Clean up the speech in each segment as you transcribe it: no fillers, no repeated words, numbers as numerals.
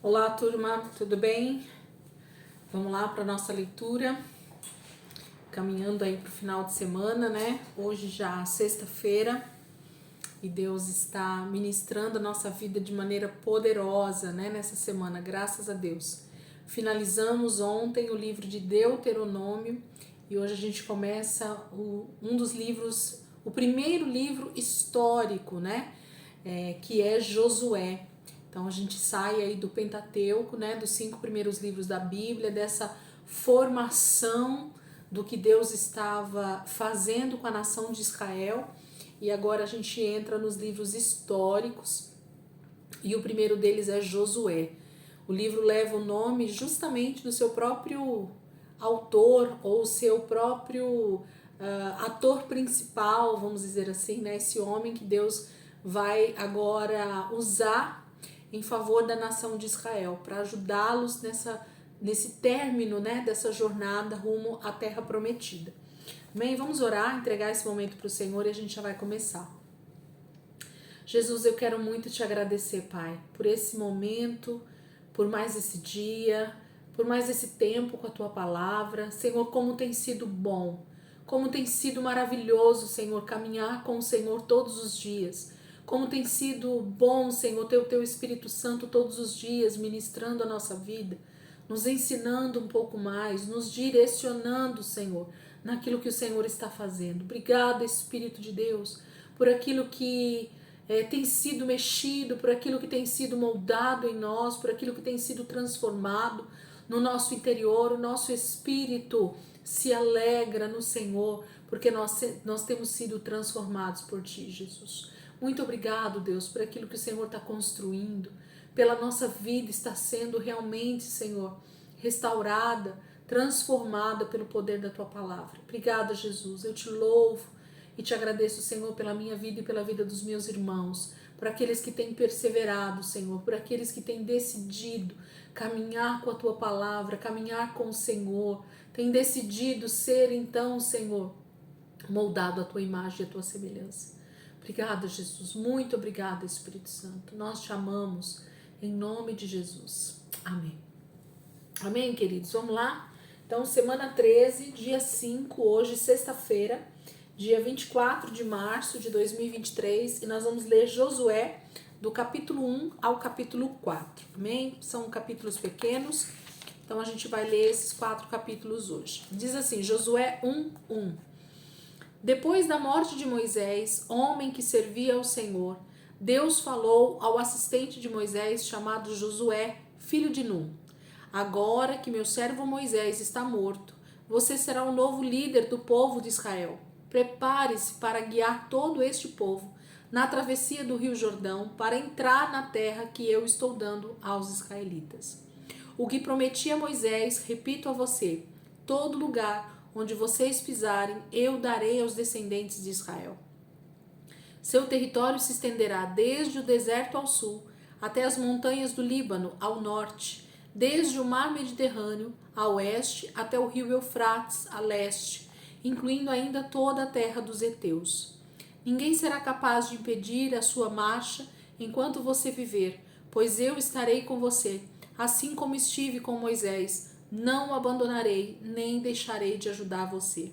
Olá, turma, tudo bem? Vamos lá para nossa leitura, caminhando aí para o final de semana, né? Hoje já sexta-feira e Deus está ministrando a nossa vida de maneira poderosa, né? Nessa semana, graças a Deus. Finalizamos ontem o livro de Deuteronômio e hoje a gente começa um dos livros, o primeiro livro histórico, né? Que é Josué. Então a gente sai aí do Pentateuco, né, dos 5 primeiros livros da Bíblia, dessa formação do que Deus estava fazendo com a nação de Israel, e agora a gente entra nos livros históricos, e o primeiro deles é Josué. O livro leva o nome justamente do seu próprio autor, ou seu próprio ator principal, vamos dizer assim, né, esse homem que Deus vai agora usar em favor da nação de Israel, para ajudá-los nesse término, né, dessa jornada rumo à terra prometida. Bem, vamos orar, entregar esse momento para o Senhor e a gente já vai começar. Jesus, eu quero muito te agradecer, Pai, por esse momento, por mais esse dia, por mais esse tempo com a Tua palavra. Senhor, como tem sido bom, como tem sido maravilhoso, Senhor, caminhar com o Senhor todos os dias. Como tem sido bom, Senhor, ter o Teu Espírito Santo todos os dias ministrando a nossa vida, nos ensinando um pouco mais, nos direcionando, Senhor, naquilo que o Senhor está fazendo. Obrigada, Espírito de Deus, por aquilo que tem sido mexido, por aquilo que tem sido moldado em nós, por aquilo que tem sido transformado no nosso interior. O nosso espírito se alegra no Senhor, porque nós temos sido transformados por Ti, Jesus. Muito obrigado, Deus, por aquilo que o Senhor está construindo, pela nossa vida está sendo realmente, Senhor, restaurada, transformada pelo poder da Tua palavra. Obrigada, Jesus, eu te louvo e te agradeço, Senhor, pela minha vida e pela vida dos meus irmãos, por aqueles que têm perseverado, Senhor, por aqueles que têm decidido caminhar com a Tua palavra, caminhar com o Senhor, têm decidido ser, então, Senhor, moldado à Tua imagem e à Tua semelhança. Obrigada, Jesus. Muito obrigada, Espírito Santo. Nós te amamos em nome de Jesus. Amém. Amém, queridos? Vamos lá? Então, semana 13, dia 5, hoje, sexta-feira, dia 24 de março de 2023, e nós vamos ler Josué do capítulo 1 ao capítulo 4. Amém? São capítulos pequenos, então a gente vai ler esses 4 capítulos hoje. Diz assim, Josué 1:1. Depois da morte de Moisés, homem que servia ao Senhor, Deus falou ao assistente de Moisés chamado Josué, filho de Num. Agora que meu servo Moisés está morto, você será o novo líder do povo de Israel. Prepare-se para guiar todo este povo na travessia do rio Jordão para entrar na terra que eu estou dando aos israelitas. O que prometi a Moisés, repito a você, todo lugar onde vocês pisarem, eu darei aos descendentes de Israel. Seu território se estenderá desde o deserto ao sul, até as montanhas do Líbano ao norte, desde o mar Mediterrâneo a oeste até o rio Eufrates a leste, incluindo ainda toda a terra dos heteus. Ninguém será capaz de impedir a sua marcha enquanto você viver, pois eu estarei com você, assim como estive com Moisés. Não o abandonarei, nem deixarei de ajudar você.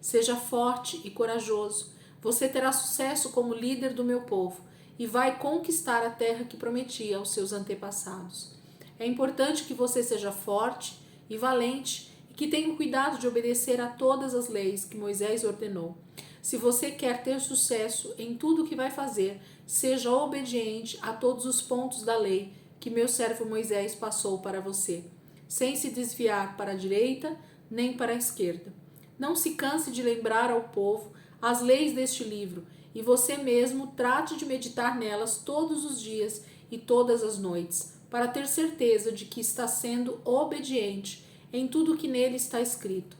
Seja forte e corajoso. Você terá sucesso como líder do meu povo e vai conquistar a terra que prometi aos seus antepassados. É importante que você seja forte e valente e que tenha cuidado de obedecer a todas as leis que Moisés ordenou. Se você quer ter sucesso em tudo o que vai fazer, seja obediente a todos os pontos da lei que meu servo Moisés passou para você, sem se desviar para a direita nem para a esquerda. Não se canse de lembrar ao povo as leis deste livro, e você mesmo trate de meditar nelas todos os dias e todas as noites, para ter certeza de que está sendo obediente em tudo o que nele está escrito.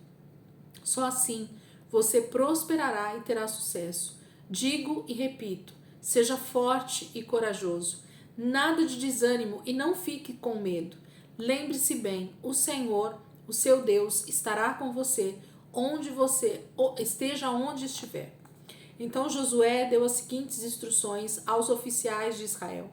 Só assim você prosperará e terá sucesso. Digo e repito, seja forte e corajoso. Nada de desânimo e não fique com medo. Lembre-se bem, o Senhor, o seu Deus, estará com você onde você esteja onde estiver. Então Josué deu as seguintes instruções aos oficiais de Israel.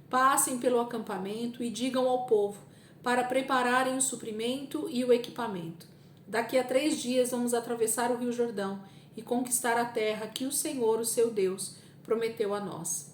passem pelo acampamento e digam ao povo para prepararem o suprimento e o equipamento. Daqui a 3 dias vamos atravessar o Rio Jordão e conquistar a terra que o Senhor, o seu Deus, prometeu a nós.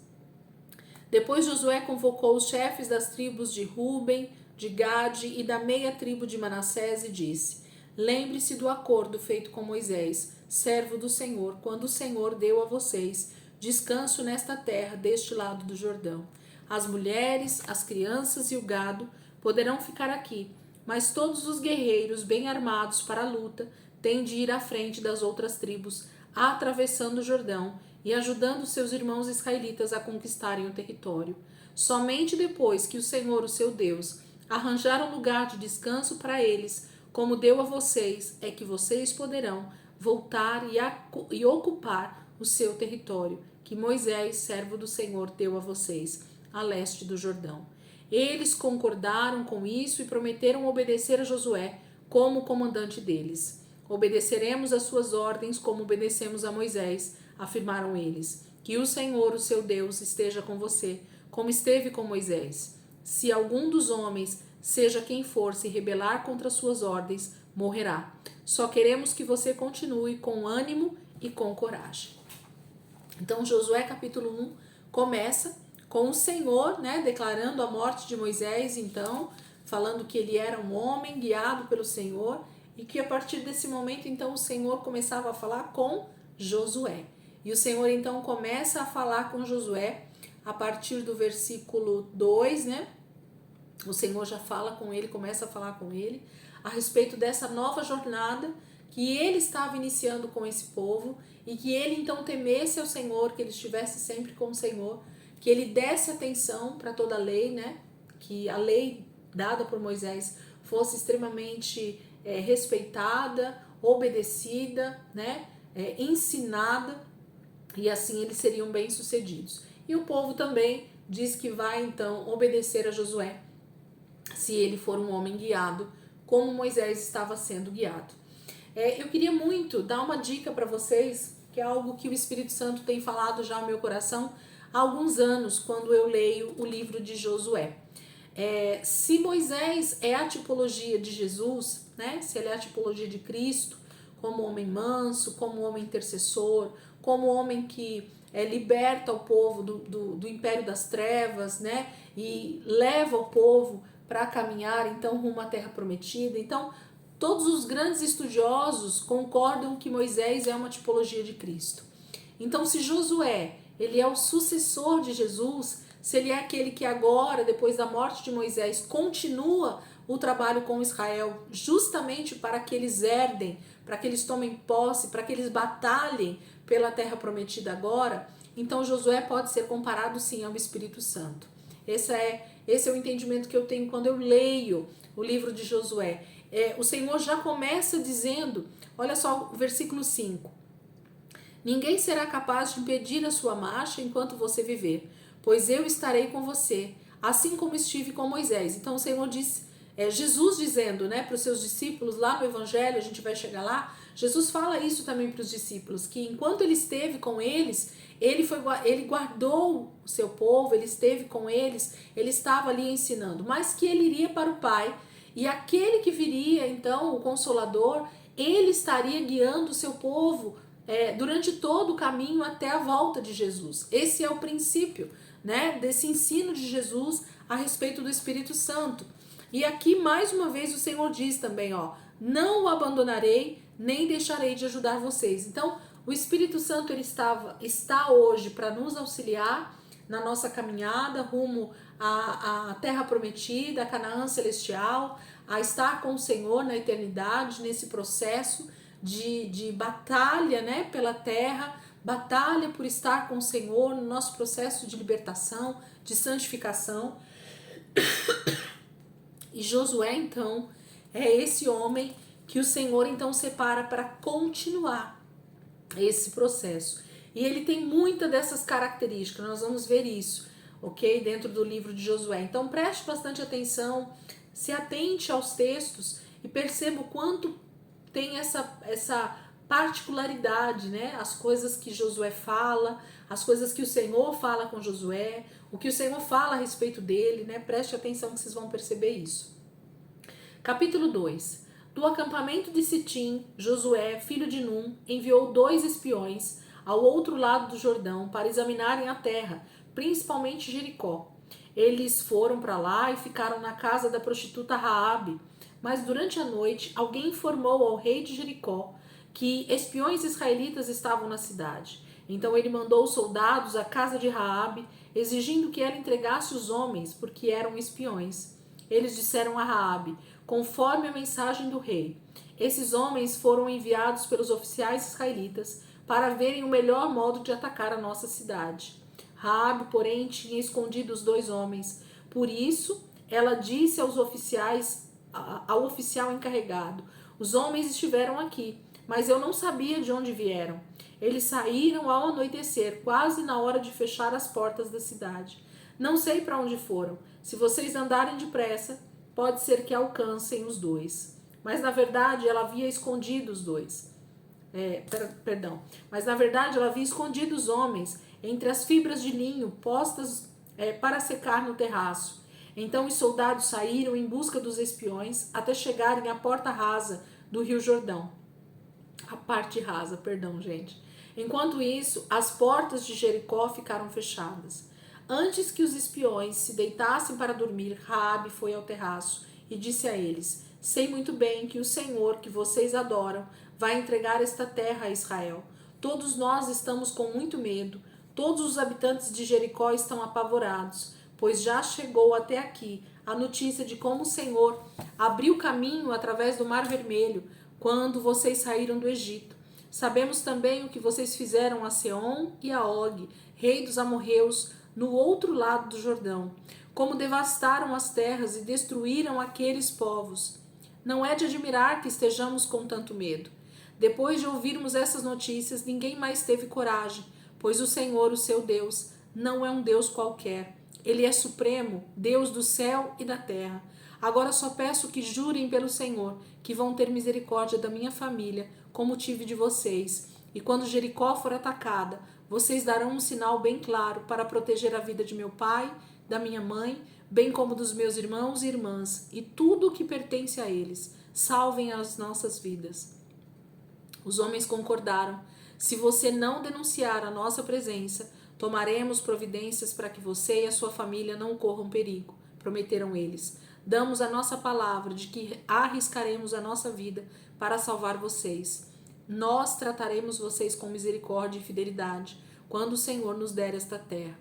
Depois Josué convocou os chefes das tribos de Ruben, de Gade e da meia tribo de Manassés e disse: lembre-se do acordo feito com Moisés, servo do Senhor, quando o Senhor deu a vocês descanso nesta terra deste lado do Jordão. As mulheres, as crianças e o gado poderão ficar aqui, mas todos os guerreiros bem armados para a luta têm de ir à frente das outras tribos, atravessando o Jordão e ajudando seus irmãos israelitas a conquistarem o território. Somente depois que o Senhor, o seu Deus, arranjar um lugar de descanso para eles, como deu a vocês, é que vocês poderão voltar e ocupar o seu território, que Moisés, servo do Senhor, deu a vocês, a leste do Jordão. Eles concordaram com isso e prometeram obedecer a Josué como comandante deles. Obedeceremos às suas ordens como obedecemos a Moisés, afirmaram eles. Que o Senhor, o seu Deus, esteja com você, como esteve com Moisés. Se algum dos homens, seja quem for, se rebelar contra suas ordens, morrerá. Só queremos que você continue com ânimo e com coragem. Então, Josué capítulo 1 começa com o Senhor, declarando a morte de Moisés, então, falando que ele era um homem guiado pelo Senhor e que a partir desse momento, então, o Senhor começava a falar com Josué. E o Senhor, então, começa a falar com Josué a partir do versículo 2, O Senhor já fala com ele, começa a falar com ele a respeito dessa nova jornada que ele estava iniciando com esse povo e que ele então temesse ao Senhor, que ele estivesse sempre com o Senhor, que ele desse atenção para toda a lei, que a lei dada por Moisés fosse extremamente respeitada, obedecida, ensinada, e assim eles seriam bem-sucedidos. E o povo também diz que vai então obedecer a Josué, se ele for um homem guiado, como Moisés estava sendo guiado. Eu queria muito dar uma dica para vocês, que é algo que o Espírito Santo tem falado já no meu coração há alguns anos, quando eu leio o livro de Josué. Se Moisés é a tipologia de Jesus, se ele é a tipologia de Cristo, como homem manso, como homem intercessor, como homem que liberta o povo do império das trevas, e leva o povo para caminhar então rumo à terra prometida. Então, todos os grandes estudiosos concordam que Moisés é uma tipologia de Cristo. Então, se Josué, ele é o sucessor de Jesus, se ele é aquele que agora, depois da morte de Moisés, continua o trabalho com Israel, justamente para que eles herdem, para que eles tomem posse, para que eles batalhem pela terra prometida agora, então Josué pode ser comparado sim ao Espírito Santo. Esse é o entendimento que eu tenho quando eu leio o livro de Josué. O Senhor já começa dizendo, olha só o versículo 5. Ninguém será capaz de impedir a sua marcha enquanto você viver, pois eu estarei com você, assim como estive com Moisés. Então o Senhor disse, Jesus dizendo para os seus discípulos, lá no Evangelho, a gente vai chegar lá, Jesus fala isso também para os discípulos, que enquanto ele esteve com eles, ele guardou o seu povo, ele esteve com eles, ele estava ali ensinando, mas que ele iria para o Pai, e aquele que viria, então, o Consolador, ele estaria guiando o seu povo durante todo o caminho até a volta de Jesus. Esse é o princípio, desse ensino de Jesus a respeito do Espírito Santo. E aqui, mais uma vez, o Senhor diz também, não o abandonarei, nem deixarei de ajudar vocês. Então, o Espírito Santo ele está hoje para nos auxiliar na nossa caminhada rumo à terra prometida, a Canaã celestial, a estar com o Senhor na eternidade, nesse processo de batalha pela terra, batalha por estar com o Senhor, no nosso processo de libertação, de santificação. E Josué, então, é esse homem que o Senhor, então, separa para continuar esse processo. E ele tem muitas dessas características, nós vamos ver isso, ok? Dentro do livro de Josué. Então, preste bastante atenção, se atente aos textos e perceba o quanto tem essa particularidade, né? As coisas que Josué fala, as coisas que o Senhor fala com Josué, o que o Senhor fala a respeito dele, né? Preste atenção que vocês vão perceber isso. Capítulo 2. Do acampamento de Sitim, Josué, filho de Num, enviou 2 espiões ao outro lado do Jordão para examinarem a terra, principalmente Jericó. Eles foram para lá e ficaram na casa da prostituta Raabe, mas durante a noite alguém informou ao rei de Jericó que espiões israelitas estavam na cidade. Então ele mandou soldados à casa de Raabe, exigindo que ela entregasse os homens, porque eram espiões. Eles disseram a Raabe: conforme a mensagem do rei, esses homens foram enviados pelos oficiais israelitas para verem o melhor modo de atacar a nossa cidade. Raabe, porém, tinha escondido os 2 homens. Por isso, ela disse aos oficiais, ao oficial encarregado: os homens estiveram aqui, mas eu não sabia de onde vieram. Eles saíram ao anoitecer, quase na hora de fechar as portas da cidade. Não sei para onde foram. Se vocês andarem depressa, pode ser que alcancem os 2. Mas na verdade ela havia escondido os 2. Mas na verdade ela havia escondido os homens entre as fibras de linho postas para secar no terraço. Então os soldados saíram em busca dos espiões até chegarem à porta rasa do Rio Jordão. A parte rasa, perdão, gente. Enquanto isso, as portas de Jericó ficaram fechadas. Antes que os espiões se deitassem para dormir, Raabe foi ao terraço e disse a eles: sei muito bem que o Senhor, que vocês adoram, vai entregar esta terra a Israel. Todos nós estamos com muito medo. Todos os habitantes de Jericó estão apavorados, pois já chegou até aqui a notícia de como o Senhor abriu caminho através do Mar Vermelho quando vocês saíram do Egito. Sabemos também o que vocês fizeram a Seom e a Og, rei dos amorreus, no outro lado do Jordão, como devastaram as terras e destruíram aqueles povos. Não é de admirar que estejamos com tanto medo. Depois de ouvirmos essas notícias, ninguém mais teve coragem, pois o Senhor, o seu Deus, não é um Deus qualquer. Ele é supremo, Deus do céu e da terra. Agora só peço que jurem pelo Senhor, que vão ter misericórdia da minha família, como tive de vocês. E quando Jericó for atacada, vocês darão um sinal bem claro para proteger a vida de meu pai, da minha mãe, bem como dos meus irmãos e irmãs, e tudo o que pertence a eles. Salvem as nossas vidas. Os homens concordaram. Se você não denunciar a nossa presença, tomaremos providências para que você e a sua família não corram perigo, prometeram eles. Damos a nossa palavra de que arriscaremos a nossa vida para salvar vocês. Nós trataremos vocês com misericórdia e fidelidade quando o Senhor nos der esta terra.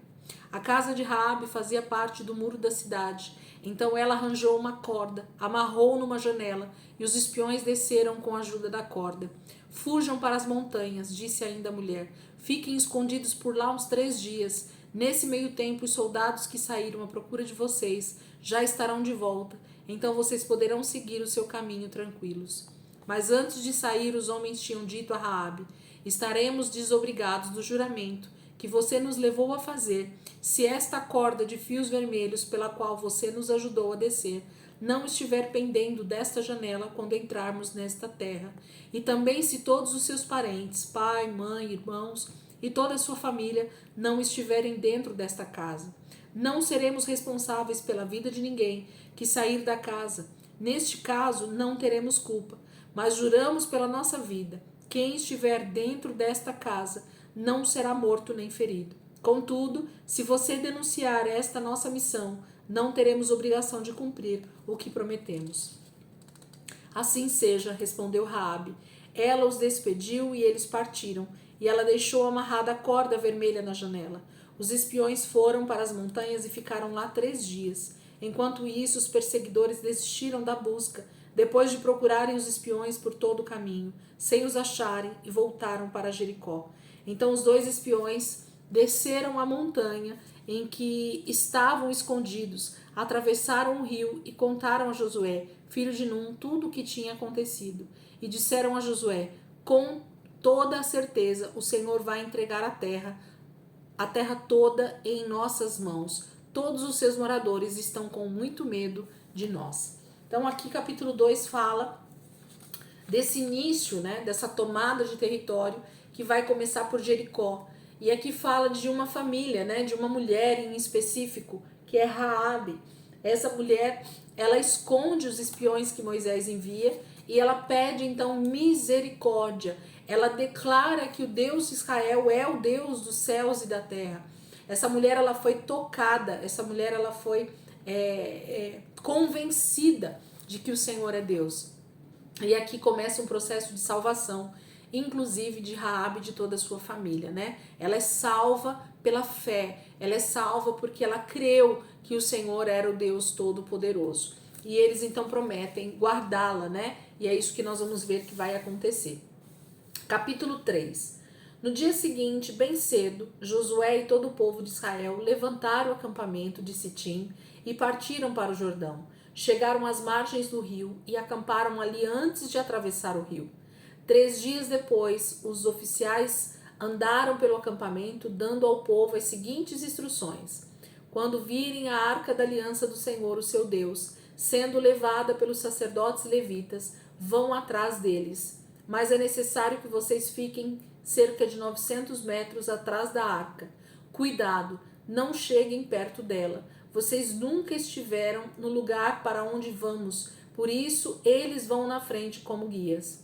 A casa de Raabe fazia parte do muro da cidade. Então ela arranjou uma corda, amarrou numa janela e os espiões desceram com a ajuda da corda. Fujam para as montanhas, disse ainda a mulher. Fiquem escondidos por lá uns 3 dias. Nesse meio tempo, os soldados que saíram à procura de vocês já estarão de volta. Então vocês poderão seguir o seu caminho tranquilos. Mas antes de sair, os homens tinham dito a Raabe: estaremos desobrigados do juramento que você nos levou a fazer, se esta corda de fios vermelhos pela qual você nos ajudou a descer não estiver pendendo desta janela quando entrarmos nesta terra, e também se todos os seus parentes, pai, mãe, irmãos e toda a sua família não estiverem dentro desta casa. Não seremos responsáveis pela vida de ninguém que sair da casa. Neste caso, não teremos culpa, mas juramos pela nossa vida: quem estiver dentro desta casa não será morto nem ferido. Contudo, se você denunciar esta nossa missão, não teremos obrigação de cumprir o que prometemos. Assim seja, respondeu Raabe. Ela os despediu e eles partiram, e ela deixou amarrada a corda vermelha na janela. Os espiões foram para as montanhas e ficaram lá 3 dias. Enquanto isso, os perseguidores desistiram da busca, depois de procurarem os espiões por todo o caminho, sem os acharem, e voltaram para Jericó. Então os 2 espiões desceram a montanha em que estavam escondidos, atravessaram o rio e contaram a Josué, filho de Num, tudo o que tinha acontecido. E disseram a Josué: com toda a certeza o Senhor vai entregar a terra toda em nossas mãos. Todos os seus moradores estão com muito medo de nós. Então aqui capítulo 2 fala desse início, né, dessa tomada de território que vai começar por Jericó. E aqui fala de uma família, né, de uma mulher em específico, que é Raabe. Essa mulher, ela esconde os espiões que Moisés envia e ela pede então misericórdia. Ela declara que o Deus de Israel é o Deus dos céus e da terra. Essa mulher, ela foi tocada, essa mulher, ela foi convencida de que o Senhor é Deus. E aqui começa um processo de salvação, inclusive de Raabe e de toda a sua família, né? Ela é salva pela fé, ela é salva porque ela creu que o Senhor era o Deus Todo-Poderoso. E eles então prometem guardá-la, né? E é isso que nós vamos ver que vai acontecer. Capítulo 3. No dia seguinte, bem cedo, Josué e todo o povo de Israel levantaram o acampamento de Sitim e partiram para o Jordão. Chegaram às margens do rio e acamparam ali antes de atravessar o rio. 3 dias depois, os oficiais andaram pelo acampamento, dando ao povo as seguintes instruções: quando virem a arca da aliança do Senhor, o seu Deus, sendo levada pelos sacerdotes levitas, vão atrás deles. Mas é necessário que vocês fiquem cerca de 900 metros atrás da arca. Cuidado, não cheguem perto dela. Vocês nunca estiveram no lugar para onde vamos, por isso eles vão na frente como guias.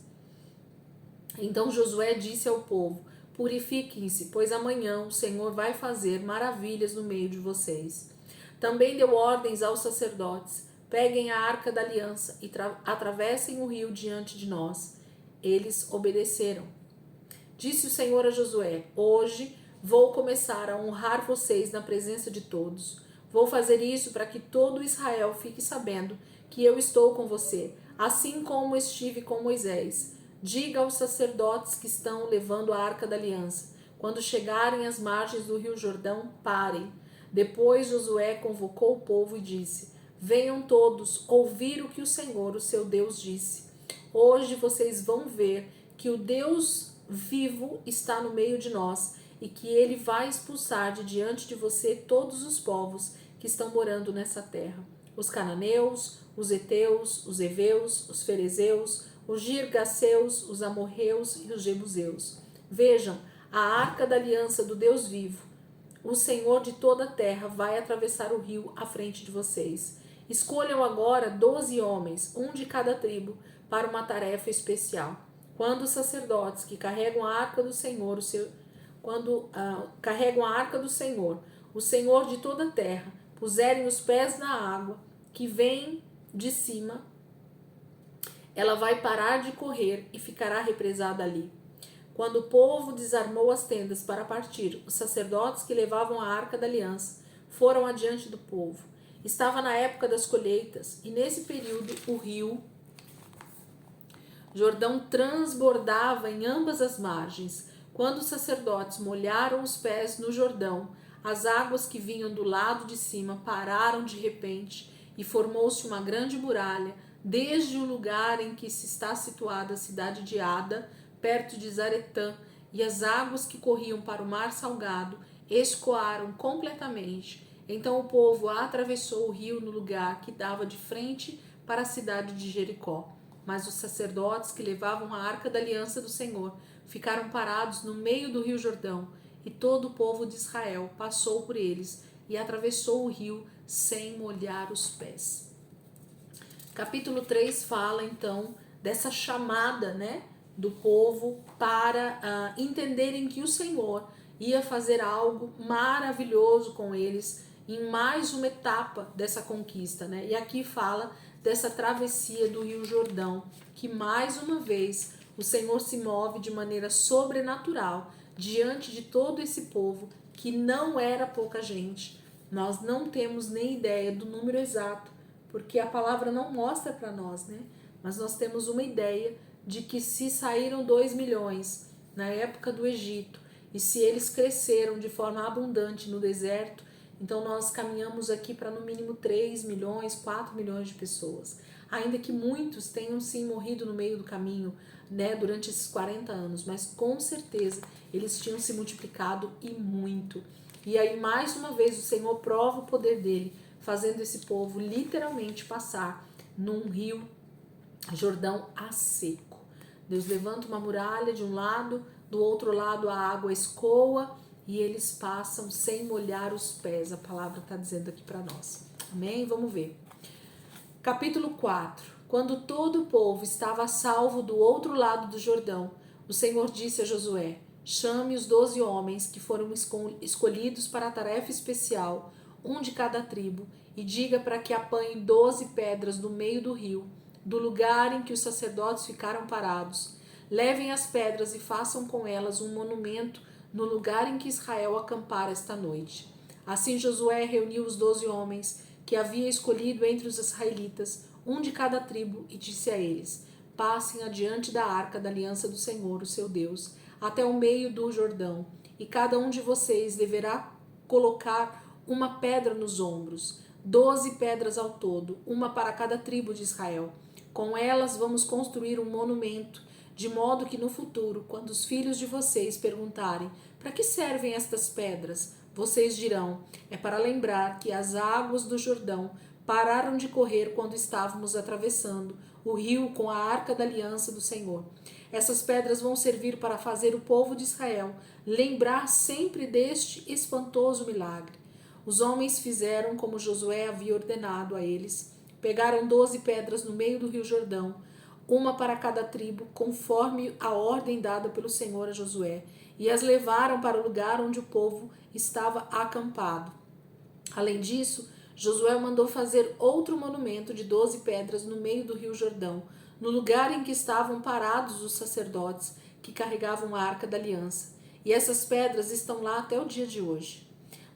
Então Josué disse ao povo: purifiquem-se, pois amanhã o Senhor vai fazer maravilhas no meio de vocês. Também deu ordens aos sacerdotes: peguem a arca da aliança e atravessem o rio diante de nós. Eles obedeceram. Disse o Senhor a Josué: hoje vou começar a honrar vocês na presença de todos. Vou fazer isso para que todo Israel fique sabendo que eu estou com você, assim como estive com Moisés. Diga aos sacerdotes que estão levando a arca da aliança: quando chegarem às margens do rio Jordão, parem. Depois Josué convocou o povo e disse: venham todos ouvir o que o Senhor, o seu Deus, disse. Hoje vocês vão ver que o Deus vivo está no meio de nós e que ele vai expulsar de diante de você todos os povos que estão morando nessa terra: os cananeus, os heteus, os heveus, os ferezeus, os girgaceus, os amorreus e os jebuseus. Vejam, a arca da aliança do Deus vivo, o Senhor de toda a terra, vai atravessar o rio à frente de vocês. Escolham agora 12 homens, um de cada tribo, para uma tarefa especial. Quando os sacerdotes que carregam a arca do Senhor, carregam a arca do Senhor, o Senhor de toda a terra, puserem os pés na água que vem de cima, ela vai parar de correr e ficará represada ali. Quando o povo desarmou as tendas para partir, os sacerdotes que levavam a arca da aliança foram adiante do povo. Estava na época das colheitas e nesse período o rio Jordão transbordava em ambas as margens. Quando os sacerdotes molharam os pés no Jordão, as águas que vinham do lado de cima pararam de repente e formou-se uma grande muralha, desde o lugar em que está situada a cidade de Ada, perto de Zaretã, e as águas que corriam para o mar salgado escoaram completamente. Então o povo atravessou o rio no lugar que dava de frente para a cidade de Jericó. Mas os sacerdotes que levavam a arca da aliança do Senhor ficaram parados no meio do rio Jordão, e todo o povo de Israel passou por eles e atravessou o rio sem molhar os pés. Capítulo 3 fala então dessa chamada, né, do povo para entenderem que o Senhor ia fazer algo maravilhoso com eles em mais uma etapa dessa conquista, né? E aqui fala dessa travessia do Rio Jordão, que mais uma vez o Senhor se move de maneira sobrenatural diante de todo esse povo, que não era pouca gente. Nós não temos nem ideia do número exato, porque a palavra não mostra para nós, né? Mas nós temos uma ideia de que se saíram 2 milhões na época do Egito, e se eles cresceram de forma abundante no deserto, então nós caminhamos aqui para no mínimo 3 milhões, 4 milhões de pessoas. Ainda que muitos tenham sim morrido no meio do caminho, né, durante esses 40 anos, mas com certeza eles tinham se multiplicado e muito. E aí mais uma vez o Senhor prova o poder dele, fazendo esse povo literalmente passar num rio Jordão a seco. Deus levanta uma muralha de um lado, do outro lado a água escoa e eles passam sem molhar os pés. A palavra está dizendo aqui para nós. Amém? Vamos ver. Capítulo 4. Quando todo o povo estava a salvo do outro lado do Jordão, o Senhor disse a Josué: chame os 12 homens que foram escolhidos para a tarefa especial, um de cada tribo, e diga para que apanhem 12 pedras do meio do rio, do lugar em que os sacerdotes ficaram parados. Levem as pedras e façam com elas um monumento no lugar em que Israel acampara esta noite. Assim Josué reuniu os 12 homens que havia escolhido entre os israelitas, um de cada tribo, e disse a eles: passem adiante da arca da aliança do Senhor, o seu Deus, até o meio do Jordão, e cada um de vocês deverá colocar uma pedra nos ombros, 12 pedras ao todo, uma para cada tribo de Israel. Com elas vamos construir um monumento, de modo que no futuro, quando os filhos de vocês perguntarem: para que servem estas pedras? Vocês dirão: é para lembrar que as águas do Jordão pararam de correr quando estávamos atravessando o rio com a arca da aliança do Senhor. Essas pedras vão servir para fazer o povo de Israel lembrar sempre deste espantoso milagre. Os homens fizeram como Josué havia ordenado a eles. Pegaram 12 pedras no meio do rio Jordão, uma para cada tribo, conforme a ordem dada pelo Senhor a Josué, e as levaram para o lugar onde o povo estava acampado. Além disso, Josué mandou fazer outro monumento de 12 pedras no meio do rio Jordão, no lugar em que estavam parados os sacerdotes que carregavam a arca da aliança. E essas pedras estão lá até o dia de hoje.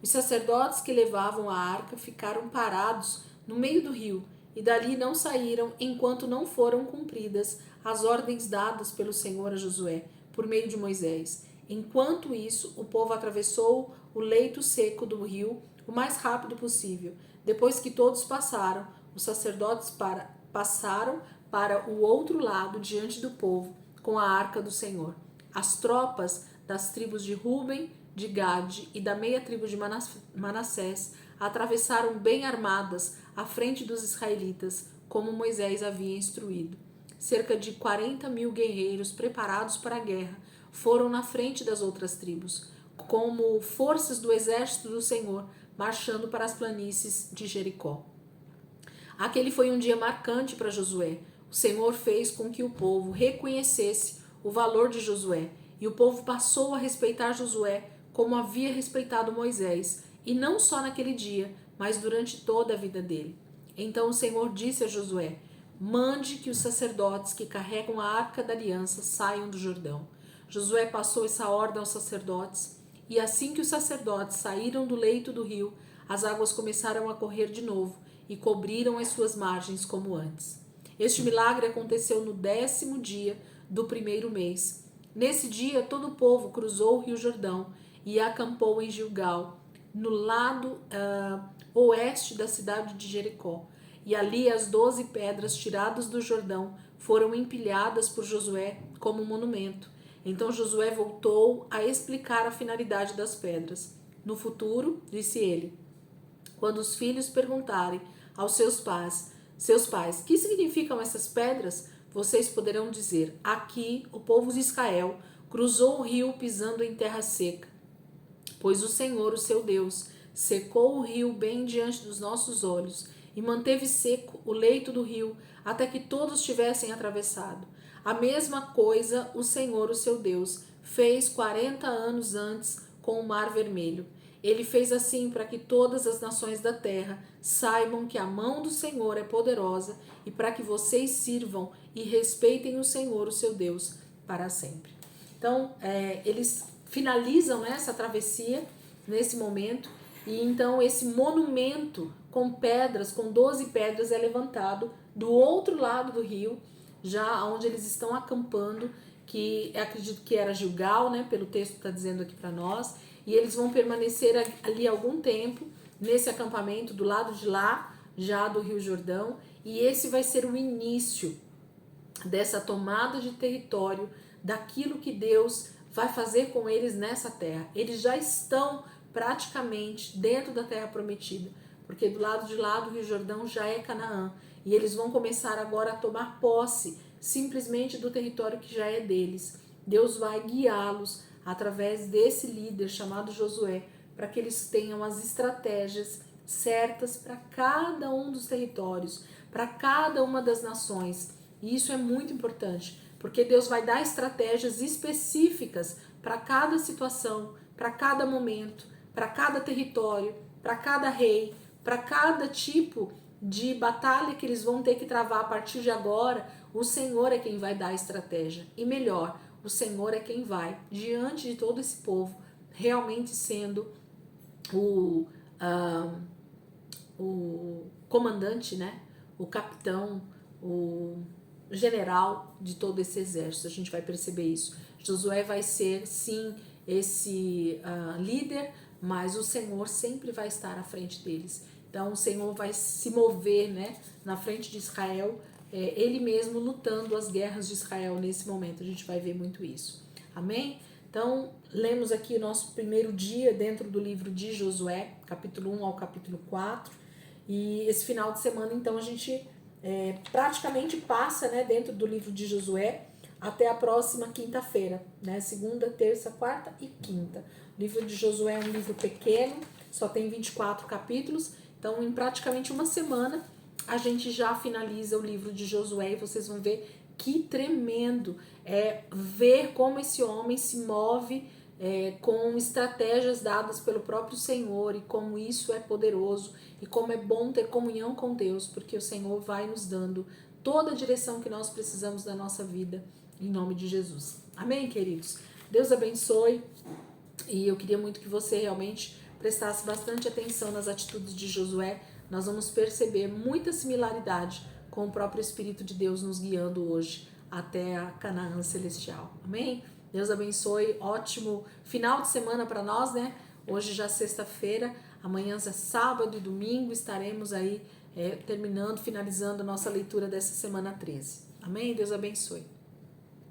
Os sacerdotes que levavam a arca ficaram parados no meio do rio e dali não saíram enquanto não foram cumpridas as ordens dadas pelo Senhor a Josué por meio de Moisés. Enquanto isso, o povo atravessou o leito seco do rio o mais rápido possível. Depois que todos passaram, os sacerdotes passaram para o outro lado diante do povo com a arca do Senhor. As tropas das tribos de Ruben, de Gade e da meia tribo de Manassés atravessaram bem armadas à frente dos israelitas, como Moisés havia instruído. Cerca de 40.000 guerreiros preparados para a guerra foram na frente das outras tribos, como forças do exército do Senhor, marchando para as planícies de Jericó. Aquele foi um dia marcante para Josué. O Senhor fez com que o povo reconhecesse o valor de Josué, e o povo passou a respeitar Josué como havia respeitado Moisés, e não só naquele dia, mas durante toda a vida dele. Então o Senhor disse a Josué: mande que os sacerdotes que carregam a arca da aliança saiam do Jordão. Josué passou essa ordem aos sacerdotes, e assim que os sacerdotes saíram do leito do rio, as águas começaram a correr de novo e cobriram as suas margens como antes. Este milagre aconteceu no 10º dia do primeiro mês. Nesse dia, todo o povo cruzou o rio Jordão e acampou em Gilgal, no lado oeste da cidade de Jericó. E ali as 12 pedras tiradas do Jordão foram empilhadas por Josué como monumento. Então Josué voltou a explicar a finalidade das pedras. No futuro, disse ele, quando os filhos perguntarem aos seus pais, que significam essas pedras? Vocês poderão dizer: aqui o povo de Israel cruzou o rio pisando em terra seca, pois o Senhor, o seu Deus, secou o rio bem diante dos nossos olhos e manteve seco o leito do rio até que todos tivessem atravessado. A mesma coisa o Senhor, o seu Deus, fez 40 anos antes com o Mar Vermelho. Ele fez assim para que todas as nações da terra saibam que a mão do Senhor é poderosa e para que vocês sirvam e respeitem o Senhor, o seu Deus, para sempre. Então, eles finalizam essa travessia nesse momento e então esse monumento com pedras, com 12 pedras, é levantado do outro lado do rio, já onde eles estão acampando, que acredito que era Gilgal, pelo texto que está dizendo aqui para nós, e eles vão permanecer ali algum tempo, nesse acampamento do lado de lá, já do Rio Jordão, e esse vai ser o início dessa tomada de território, daquilo que Deus vai fazer com eles nessa terra. Eles já estão praticamente dentro da terra prometida, porque do lado de lá do Rio Jordão já é Canaã, e eles vão começar agora a tomar posse simplesmente do território que já é deles. Deus vai guiá-los através desse líder chamado Josué, para que eles tenham as estratégias certas para cada um dos territórios, para cada uma das nações. E isso é muito importante, porque Deus vai dar estratégias específicas para cada situação, para cada momento, para cada território, para cada rei, para cada tipo de batalha que eles vão ter que travar a partir de agora. O Senhor é quem vai dar a estratégia. E melhor, o Senhor é quem vai, diante de todo esse povo, realmente sendo o comandante, né? O capitão, o general de todo esse exército. A gente vai perceber isso. Josué vai ser, sim, esse líder, mas o Senhor sempre vai estar à frente deles. Então o Senhor vai se mover, né, na frente de Israel, ele mesmo lutando as guerras de Israel nesse momento. A gente vai ver muito isso. Amém? Então, lemos aqui o nosso primeiro dia dentro do livro de Josué, capítulo 1 ao capítulo 4. E esse final de semana, então, a gente praticamente passa, né, dentro do livro de Josué até a próxima quinta-feira, né? Segunda, terça, quarta e quinta. O livro de Josué é um livro pequeno, só tem 24 capítulos. Então, em praticamente uma semana, a gente já finaliza o livro de Josué e vocês vão ver que tremendo é ver como esse homem se move com estratégias dadas pelo próprio Senhor, e como isso é poderoso e como é bom ter comunhão com Deus, porque o Senhor vai nos dando toda a direção que nós precisamos da nossa vida, em nome de Jesus. Amém, queridos? Deus abençoe, e eu queria muito que você realmente prestasse bastante atenção nas atitudes de Josué. Nós vamos perceber muita similaridade com o próprio Espírito de Deus nos guiando hoje até a Canaã celestial. Amém? Deus abençoe, ótimo final de semana para nós, né? Hoje já é sexta-feira, amanhã é sábado e domingo, estaremos aí finalizando a nossa leitura dessa semana 13. Amém? Deus abençoe.